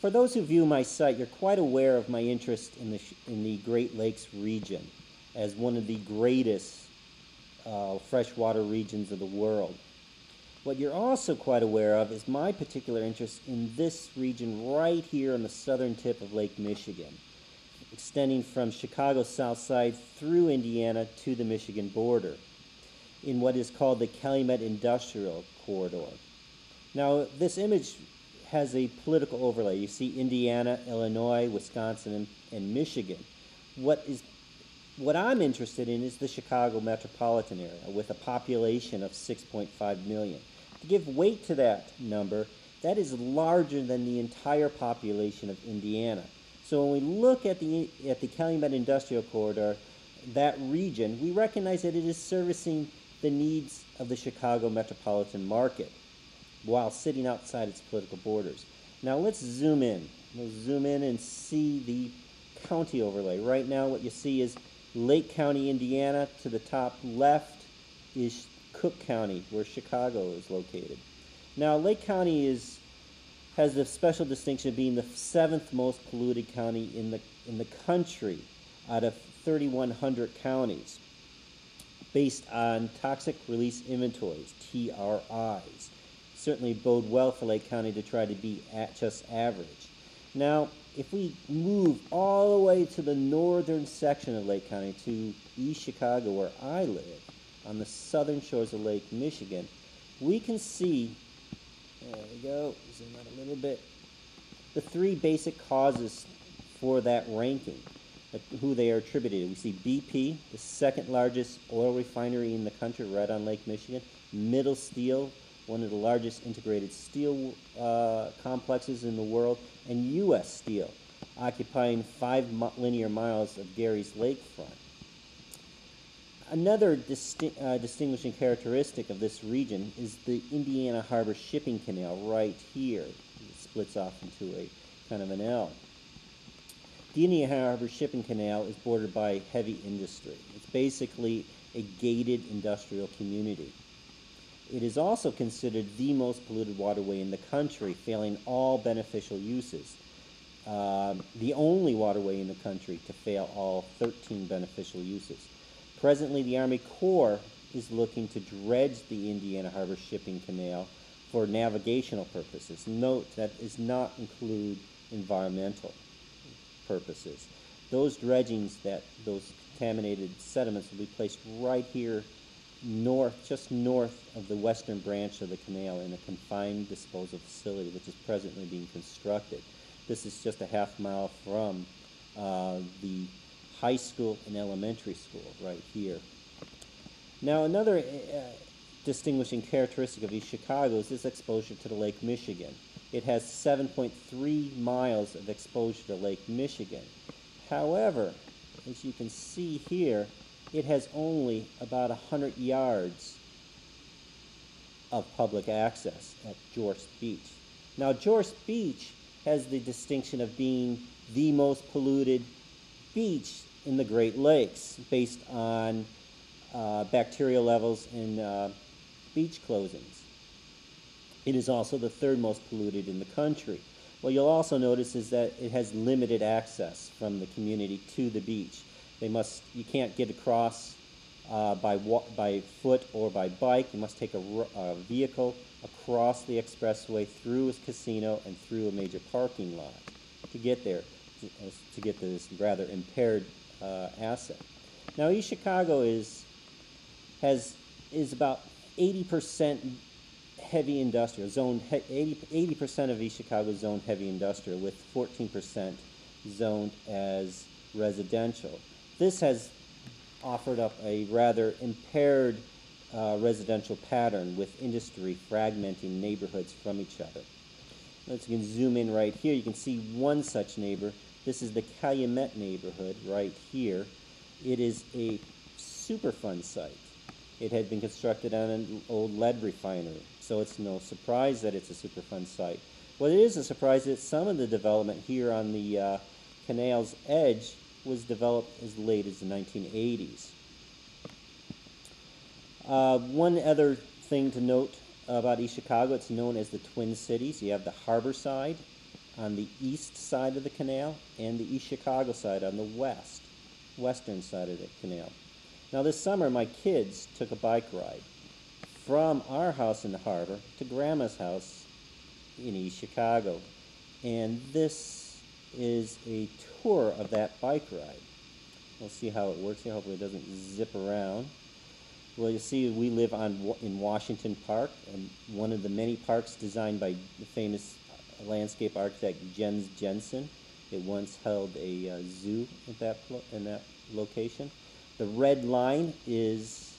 For those who view my site, you're quite aware of my interest in the Great Lakes region as one of the greatest freshwater regions of the world. What you're also quite aware of is my particular interest in this region right here on the southern tip of Lake Michigan, extending from Chicago's south side through Indiana to the Michigan border, in what is called the Calumet Industrial Corridor. Now, this image has a political overlay. You see Indiana, Illinois, Wisconsin, and Michigan. What I'm interested in is the Chicago metropolitan area with a population of 6.5 million. To give weight to that number, that is larger than the entire population of Indiana. So when we look at the Calumet Industrial Corridor, that region, we recognize that it is servicing the needs of the Chicago metropolitan market while sitting outside its political borders. Now let's zoom in. We'll zoom in and see the county overlay. Right now what you see is Lake County, Indiana. To the top left is Cook County, where Chicago is located. Now Lake County has the special distinction of being the 7th most polluted county in the country out of 3,100 counties, based on toxic release inventories, TRIs. Certainly bode well for Lake County to try to be at just average. Now, if we move all the way to the northern section of Lake County, to East Chicago, where I live, on the southern shores of Lake Michigan, we can see, there we go, zoom out a little bit, the three basic causes for that ranking, who they are attributed to. We see BP, the second largest oil refinery in the country, right on Lake Michigan. Middle Steel, one of the largest integrated steel complexes in the world. And U.S. Steel, occupying 5 linear miles of Gary's lakefront. Another distinguishing characteristic of this region is the Indiana Harbor Shipping Canal right here. It splits off into a kind of an L. The Indiana Harbor Shipping Canal is bordered by heavy industry. It's basically a gated industrial community. It is also considered the most polluted waterway in the country, failing all beneficial uses. The only waterway in the country to fail all 13 beneficial uses. Presently, the Army Corps is looking to dredge the Indiana Harbor Shipping Canal for navigational purposes. Note that does not include environmental purposes. Those dredgings, those contaminated sediments, will be placed right here just north of the western branch of the canal in a confined disposal facility, which is presently being constructed. This is just a half mile from the high school and elementary school right here. Now, another distinguishing characteristic of East Chicago is its exposure to the Lake Michigan. It has 7.3 miles of exposure to Lake Michigan. However, as you can see here, it has only about 100 yards of public access at Joyce Beach. Now, Joyce Beach has the distinction of being the most polluted beach in the Great Lakes based on bacterial levels in beach closings. It is also the 3rd most polluted in the country. What you'll also notice is that it has limited access from the community to the beach. You can't get across by foot or by bike. You must take a vehicle across the expressway through a casino and through a major parking lot to get there, to get to this rather impaired asset. Now, East Chicago is about 80% heavy industrial, 80% of East Chicago is zoned heavy industrial, with 14% zoned as residential. This has offered up a rather impaired residential pattern, with industry fragmenting neighborhoods from each other. Let's zoom in right here. You can see one such neighbor. This is the Calumet neighborhood right here. It is a Superfund site. It had been constructed on an old lead refinery, so it's no surprise that it's a Superfund site. What is a surprise is that some of the development here on the canal's edge was developed as late as the 1980s. One other thing to note about East Chicago, it's known as the Twin Cities. You have the harbor side on the east side of the canal and the East Chicago side on the western side of the canal. Now this summer my kids took a bike ride from our house in the harbor to Grandma's house in East Chicago. And this is a tour of that bike ride. We'll see how it works here. Hopefully it doesn't zip around. Well, you see we live in Washington Park, and one of the many parks designed by the famous landscape architect Jens Jensen. It once held a zoo at in that location. The red line is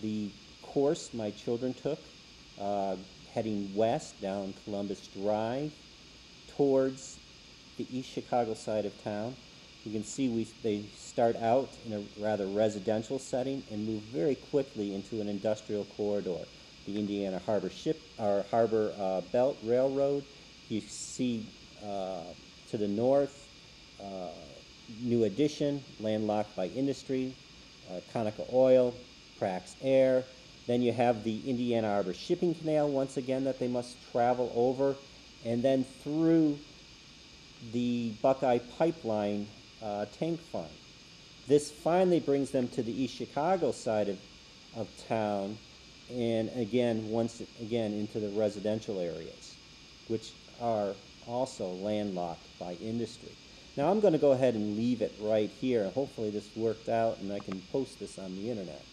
the course my children took, heading west down Columbus Drive towards the East Chicago side of town. You can see they start out in a rather residential setting and move very quickly into an industrial corridor. The Indiana Harbor Belt Railroad. You see to the north, New Addition, landlocked by industry, Conoco Oil, Prax Air. Then you have the Indiana Harbor Shipping Canal once again that they must travel over, and then through the Buckeye Pipeline tank farm. This finally brings them to the East Chicago side of town, and once again into the residential areas, which are also landlocked by industry. Now I'm going to go ahead and leave it right here. Hopefully this worked out and I can post this on the internet.